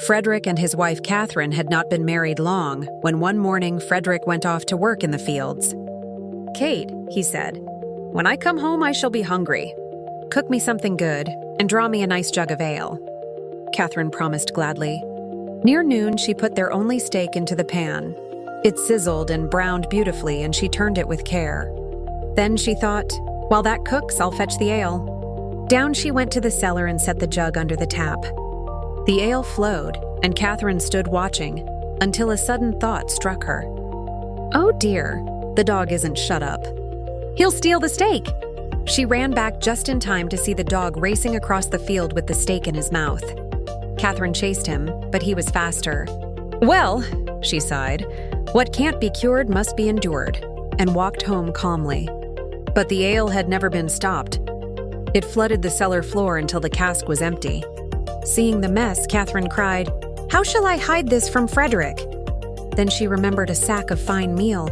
Frederick and his wife Catherine had not been married long when one morning Frederick went off to work in the fields. "Kate," he said, "when I come home I shall be hungry. Cook me something good and draw me a nice jug of ale." Catherine promised gladly. Near noon she put their only steak into the pan. It sizzled and browned beautifully and she turned it with care. Then she thought, "While that cooks, I'll fetch the ale." Down she went to the cellar and set the jug under the tap. The ale flowed, and Catherine stood watching until a sudden thought struck her. "Oh dear, the dog isn't shut up. He'll steal the steak!" She ran back just in time to see the dog racing across the field with the steak in his mouth. Catherine chased him, but he was faster. "Well," she sighed, "what can't be cured must be endured," and walked home calmly. But the ale had never been stopped. It flooded the cellar floor until the cask was empty. Seeing the mess, Catherine cried, "How shall I hide this from Frederick?" Then she remembered a sack of fine meal.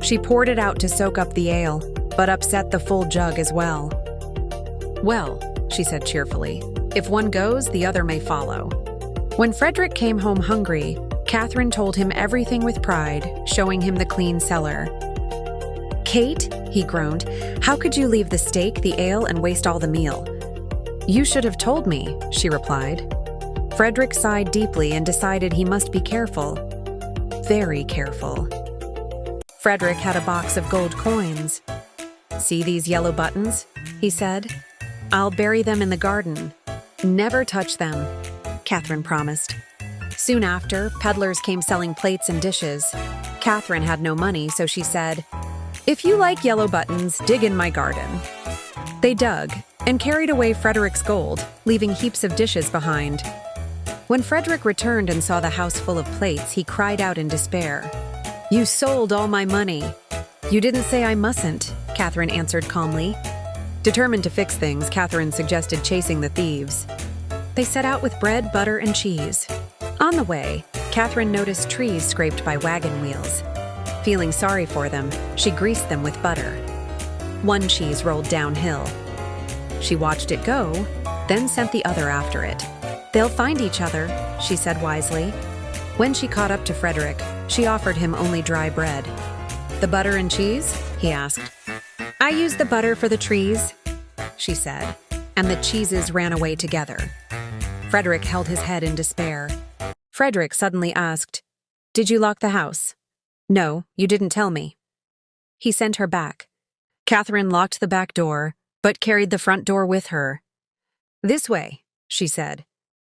She poured it out to soak up the ale, but upset the full jug as well. "Well," she said cheerfully, "if one goes, the other may follow." When Frederick came home hungry, Catherine told him everything with pride, showing him the clean cellar. "Kate," he groaned, "how could you leave the steak, the ale, and waste all the meal?" "You should have told me," she replied. Frederick sighed deeply and decided he must be careful. Very careful. Frederick had a box of gold coins. "See these yellow buttons?" he said. "I'll bury them in the garden. Never touch them," Catherine promised. Soon after, peddlers came selling plates and dishes. Catherine had no money, so she said, "If you like yellow buttons, dig in my garden." They dug and carried away Frederick's gold, leaving heaps of dishes behind. When Frederick returned and saw the house full of plates, he cried out in despair. "You sold all my money." "You didn't say I mustn't," Catherine answered calmly. Determined to fix things, Catherine suggested chasing the thieves. They set out with bread, butter, and cheese. On the way, Catherine noticed trees scraped by wagon wheels. Feeling sorry for them, she greased them with butter. One cheese rolled downhill. She watched it go, then sent the other after it. "They'll find each other," she said wisely. When she caught up to Frederick, she offered him only dry bread. "The butter and cheese?" he asked. "I use the butter for the trees," she said, and the cheeses ran away together. Frederick held his head in despair. Frederick suddenly asked, "Did you lock the house?" "No, you didn't tell me." He sent her back. Catherine locked the back door, but carried the front door with her. "This way," she said.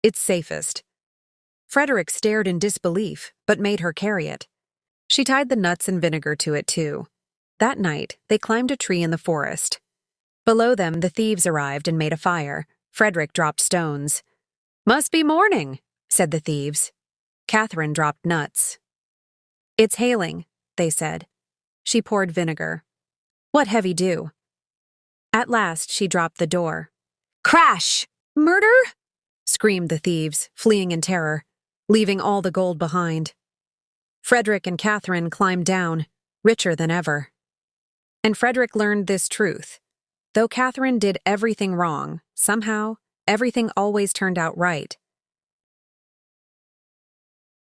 "It's safest." Frederick stared in disbelief, but made her carry it. She tied the nuts and vinegar to it, too. That night, they climbed a tree in the forest. Below them, the thieves arrived and made a fire. Frederick dropped stones. "Must be morning," said the thieves. Catherine dropped nuts. "It's hailing," they said. She poured vinegar. "What heavy dew?" At last, she dropped the door. "Crash! Murder?" screamed the thieves, fleeing in terror, leaving all the gold behind. Frederick and Catherine climbed down, richer than ever. And Frederick learned this truth. Though Catherine did everything wrong, somehow, everything always turned out right.